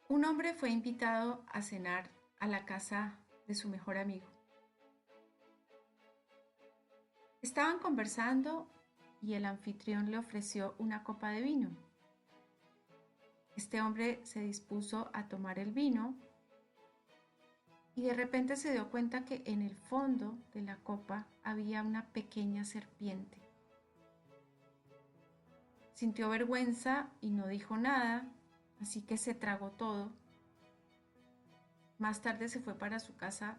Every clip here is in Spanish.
Un hombre fue invitado a cenar a la casa de su mejor amigo. Estaban conversando y el anfitrión le ofreció una copa de vino. Este hombre se dispuso a tomar el vino y de repente se dio cuenta que en el fondo de la copa había una pequeña serpiente. Sintió vergüenza y no dijo nada, así que se tragó todo. Más tarde se fue para su casa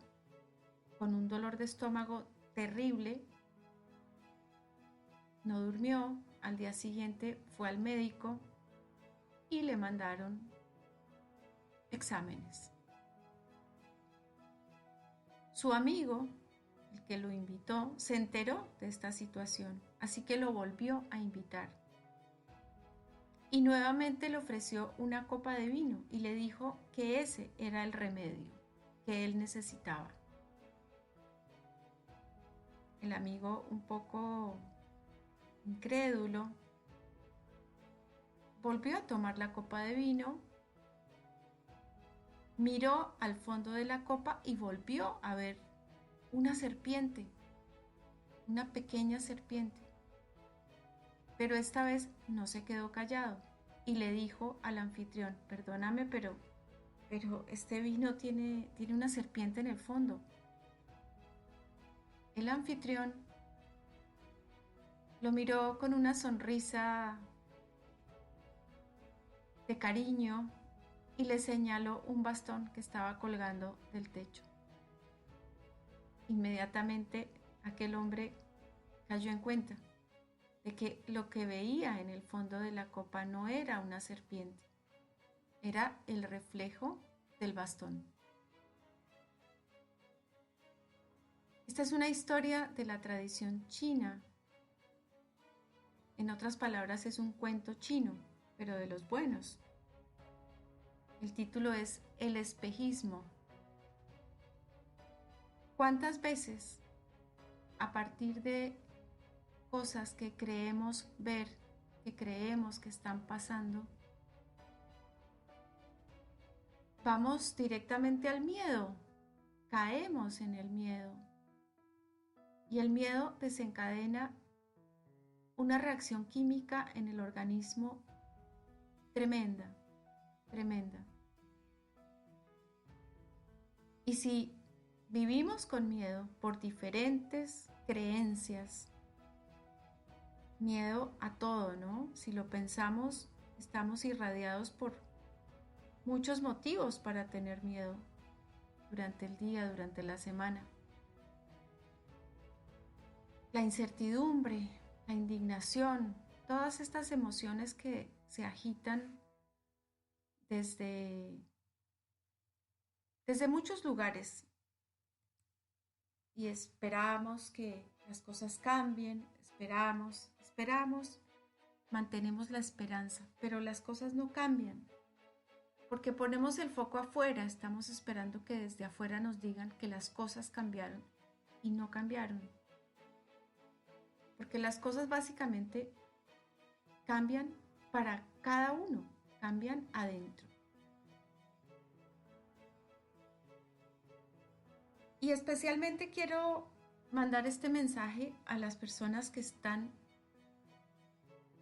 con un dolor de estómago terrible. No durmió, al día siguiente fue al médico y le mandaron exámenes. Su amigo, el que lo invitó, se enteró de esta situación, así que lo volvió a invitar. Y nuevamente le ofreció una copa de vino y le dijo que ese era el remedio que él necesitaba. El amigo, un poco incrédulo, volvió a tomar la copa de vino, miró al fondo de la copa y volvió a ver una serpiente, una pequeña serpiente. Pero esta vez no se quedó callado y le dijo al anfitrión: perdóname, pero este vino tiene una serpiente en el fondo. El anfitrión lo miró con una sonrisa de cariño y le señaló un bastón que estaba colgando del techo. Inmediatamente aquel hombre cayó en cuenta de que lo que veía en el fondo de la copa no era una serpiente, era el reflejo del bastón. Esta es una historia de la tradición china. En otras palabras, es un cuento chino, pero de los buenos. El título es El espejismo. ¿Cuántas veces, a partir de cosas que creemos ver, que creemos que están pasando, vamos directamente al miedo, caemos en el miedo? Y el miedo desencadena una reacción química en el organismo tremenda, tremenda. Y si vivimos con miedo por diferentes creencias, miedo a todo, ¿no? Si lo pensamos, estamos irradiados por muchos motivos para tener miedo durante el día, durante la semana. La incertidumbre, la indignación, todas estas emociones que se agitan desde, desde muchos lugares y esperamos que las cosas cambien, esperamos, mantenemos la esperanza, pero las cosas no cambian porque ponemos el foco afuera, estamos esperando que desde afuera nos digan que las cosas cambiaron y no cambiaron, porque las cosas básicamente cambian para cada uno, cambian adentro. Y especialmente quiero mandar este mensaje a las personas que están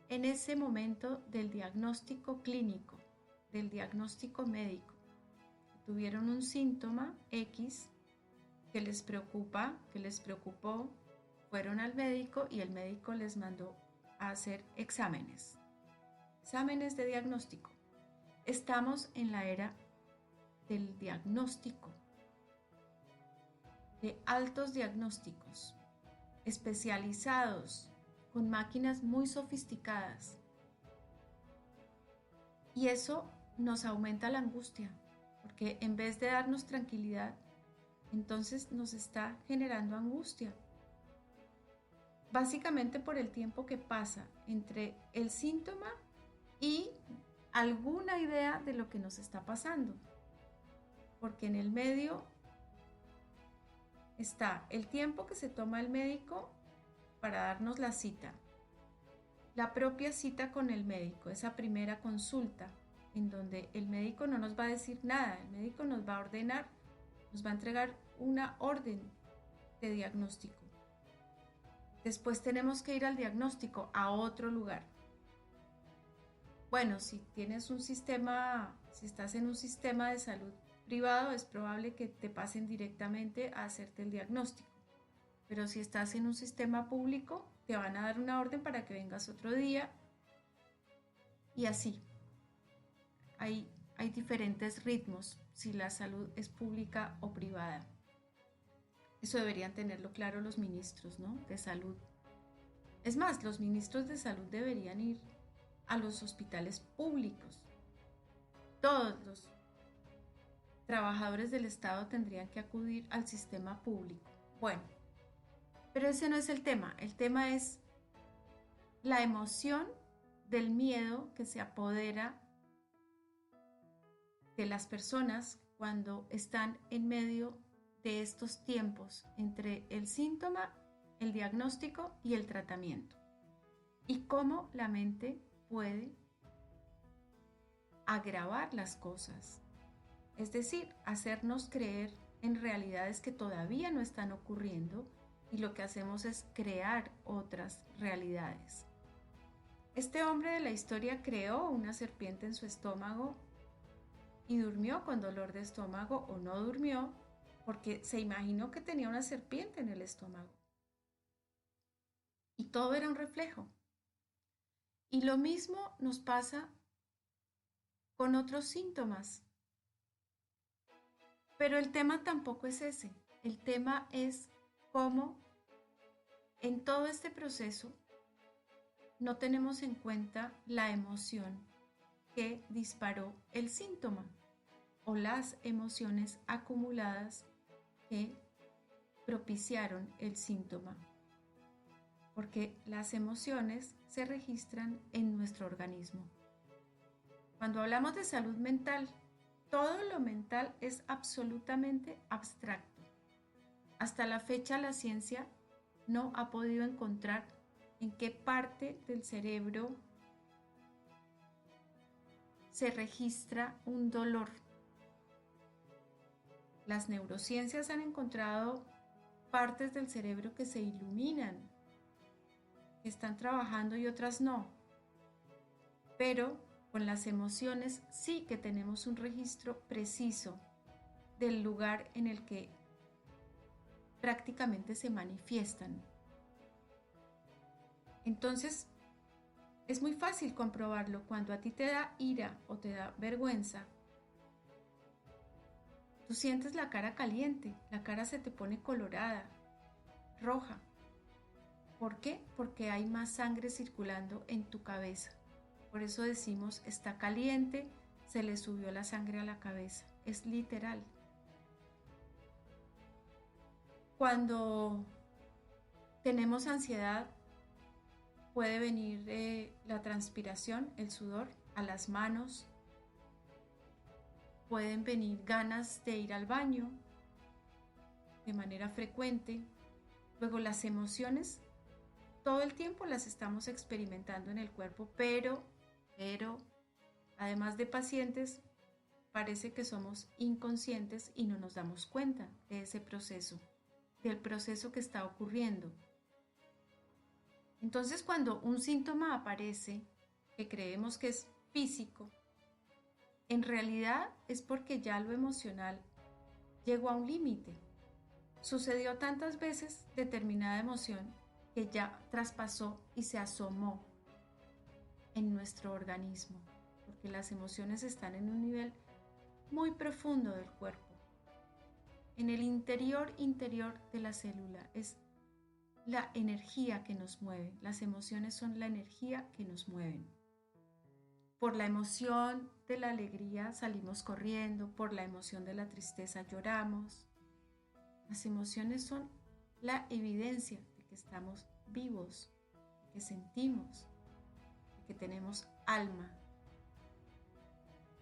en ese momento del diagnóstico clínico, del diagnóstico médico. Tuvieron un síntoma X que les preocupa, que les preocupó, fueron al médico y el médico les mandó a hacer exámenes de diagnóstico. Estamos en la era del diagnóstico, de altos diagnósticos, especializados, con máquinas muy sofisticadas. Y eso nos aumenta la angustia, porque en vez de darnos tranquilidad, entonces nos está generando angustia. Básicamente por el tiempo que pasa entre el síntoma y alguna idea de lo que nos está pasando. Porque en el medio está el tiempo que se toma el médico para darnos la cita, la propia cita con el médico, esa primera consulta, en donde el médico no nos va a decir nada, el médico nos va a ordenar, nos va a entregar una orden de diagnóstico. Después tenemos que ir al diagnóstico a otro lugar. Bueno, si estás en un sistema de salud privado, es probable que te pasen directamente a hacerte el diagnóstico. Pero si estás en un sistema público, te van a dar una orden para que vengas otro día y así. Hay diferentes ritmos si la salud es pública o privada. Eso deberían tenerlo claro los ministros, ¿no?, de salud. Es más, los ministros de salud deberían ir a los hospitales públicos. Todos los trabajadores del Estado tendrían que acudir al sistema público. Bueno, pero ese no es el tema. El tema es la emoción del miedo que se apodera de las personas cuando están en medio de estos tiempos entre el síntoma, el diagnóstico y el tratamiento. Y cómo la mente puede agravar las cosas. Es decir, hacernos creer en realidades que todavía no están ocurriendo y lo que hacemos es crear otras realidades. Este hombre de la historia creó una serpiente en su estómago y durmió con dolor de estómago, o no durmió porque se imaginó que tenía una serpiente en el estómago. Y todo era un reflejo. Y lo mismo nos pasa con otros síntomas. Pero el tema tampoco es ese. El tema es cómo en todo este proceso no tenemos en cuenta la emoción que disparó el síntoma o las emociones acumuladas que propiciaron el síntoma. Porque las emociones se registran en nuestro organismo. Cuando hablamos de salud mental, todo lo mental es absolutamente abstracto. Hasta la fecha la ciencia no ha podido encontrar en qué parte del cerebro se registra un dolor. Las neurociencias han encontrado partes del cerebro que se iluminan, que están trabajando y otras no. Pero con las emociones sí que tenemos un registro preciso del lugar en el que prácticamente se manifiestan. Entonces, es muy fácil comprobarlo. Cuando a ti te da ira o te da vergüenza, tú sientes la cara caliente, la cara se te pone colorada, roja. ¿Por qué? Porque hay más sangre circulando en tu cabeza. Por eso decimos, está caliente, se le subió la sangre a la cabeza. Es literal. Cuando tenemos ansiedad, puede venir la transpiración, el sudor a las manos. Pueden venir ganas de ir al baño de manera frecuente. Luego las emociones, todo el tiempo las estamos experimentando en el cuerpo, pero además de pacientes, parece que somos inconscientes y no nos damos cuenta de ese proceso, del proceso que está ocurriendo. Entonces, cuando un síntoma aparece que creemos que es físico, en realidad es porque ya lo emocional llegó a un límite. Sucedió tantas veces determinada emoción que ya traspasó y se asomó en nuestro organismo, porque las emociones están en un nivel muy profundo del cuerpo, en el interior de la célula. Es la energía que nos mueve. Las emociones son la energía que nos mueven. Por la emoción de la alegría salimos corriendo, por la emoción de la tristeza lloramos. Las emociones son la evidencia de que estamos vivos, de que sentimos, de que tenemos alma,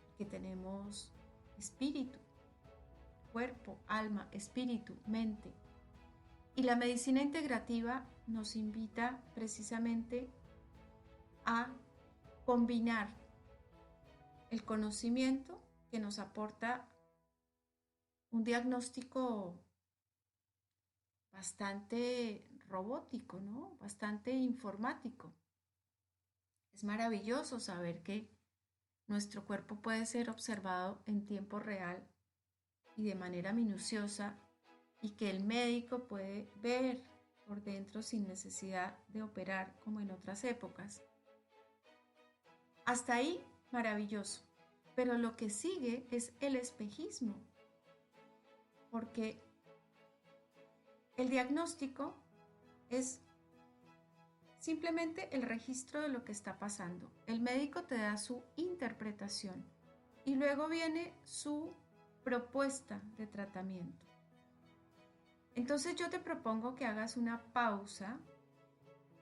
de que tenemos espíritu, cuerpo, alma, espíritu, mente. Y la medicina integrativa nos invita precisamente a combinar el conocimiento que nos aporta un diagnóstico bastante robótico, ¿no? Bastante informático. Es maravilloso saber que nuestro cuerpo puede ser observado en tiempo real y de manera minuciosa y que el médico puede ver por dentro sin necesidad de operar como en otras épocas. Hasta ahí, maravilloso. Pero lo que sigue es el espejismo, porque el diagnóstico es simplemente el registro de lo que está pasando. El médico te da su interpretación y luego viene su propuesta de tratamiento. Entonces yo te propongo que hagas una pausa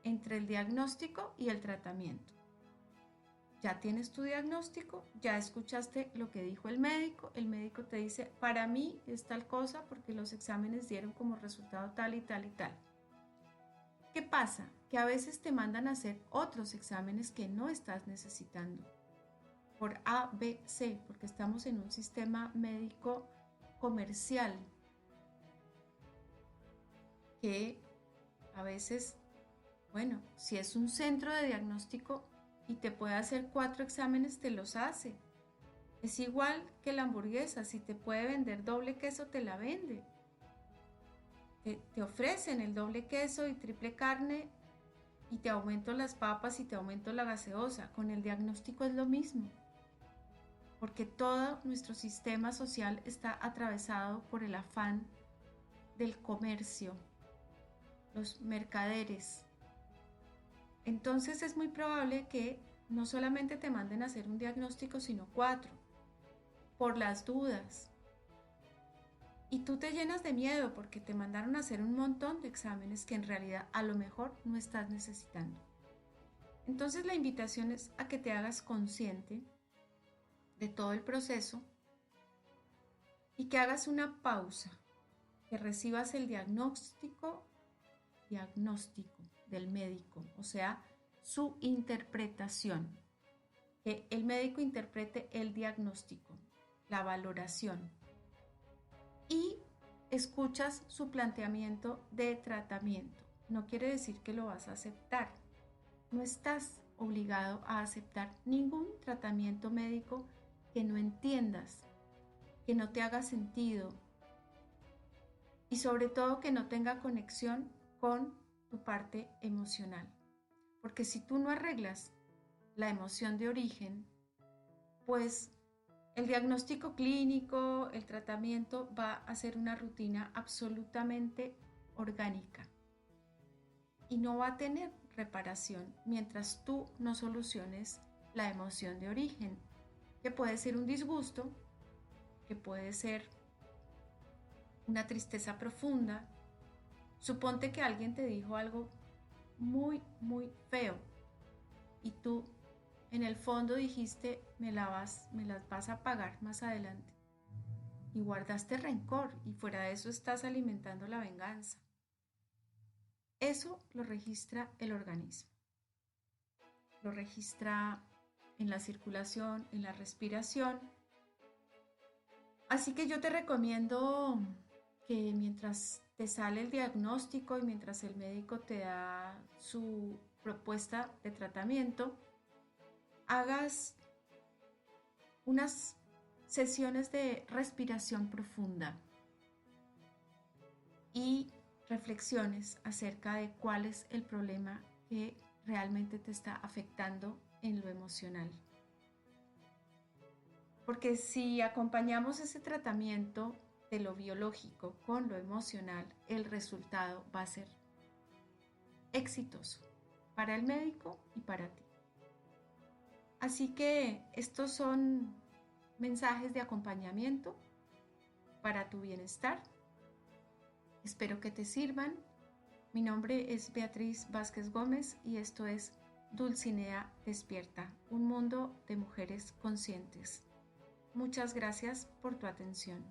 entre el diagnóstico y el tratamiento. Ya tienes tu diagnóstico, ya escuchaste lo que dijo el médico te dice, para mí es tal cosa porque los exámenes dieron como resultado tal y tal y tal. ¿Qué pasa? Que a veces te mandan a hacer otros exámenes que no estás necesitando por A, B, C, porque estamos en un sistema médico comercial que a veces, bueno, si es un centro de diagnóstico y te puede hacer 4 exámenes, te los hace. Es igual que la hamburguesa, si te puede vender doble queso, te la vende. Te ofrecen el doble queso y triple carne y te aumento las papas y te aumento la gaseosa. Con el diagnóstico es lo mismo, porque todo nuestro sistema social está atravesado por el afán del comercio, los mercaderes. Entonces es muy probable que no solamente te manden a hacer un diagnóstico, sino 4, por las dudas. Y tú te llenas de miedo porque te mandaron a hacer un montón de exámenes que en realidad a lo mejor no estás necesitando. Entonces la invitación es a que te hagas consciente de todo el proceso y que hagas una pausa, que recibas el diagnóstico del médico, o sea, su interpretación, que el médico interprete el diagnóstico, la valoración y escuchas su planteamiento de tratamiento. No quiere decir que lo vas a aceptar, no estás obligado a aceptar ningún tratamiento médico que no entiendas, que no te haga sentido y sobre todo que no tenga conexión con tu parte emocional. Porque si tú no arreglas la emoción de origen, pues el diagnóstico clínico, el tratamiento va a ser una rutina absolutamente orgánica y no va a tener reparación mientras tú no soluciones la emoción de origen, que puede ser un disgusto, que puede ser una tristeza profunda. Suponte que alguien te dijo algo muy, muy feo y tú en el fondo dijiste, me las vas a pagar más adelante. Y guardaste rencor y fuera de eso estás alimentando la venganza. Eso lo registra el organismo. Lo registra en la circulación, en la respiración. Así que yo te recomiendo que mientras te sale el diagnóstico y mientras el médico te da su propuesta de tratamiento, hagas unas sesiones de respiración profunda y reflexiones acerca de cuál es el problema que realmente te está afectando en lo emocional. Porque si acompañamos ese tratamiento de lo biológico con lo emocional, el resultado va a ser exitoso para el médico y para ti. Así que estos son mensajes de acompañamiento para tu bienestar. Espero que te sirvan. Mi nombre es Beatriz Vázquez Gómez y esto es Dulcinea Despierta, un mundo de mujeres conscientes. Muchas gracias por tu atención.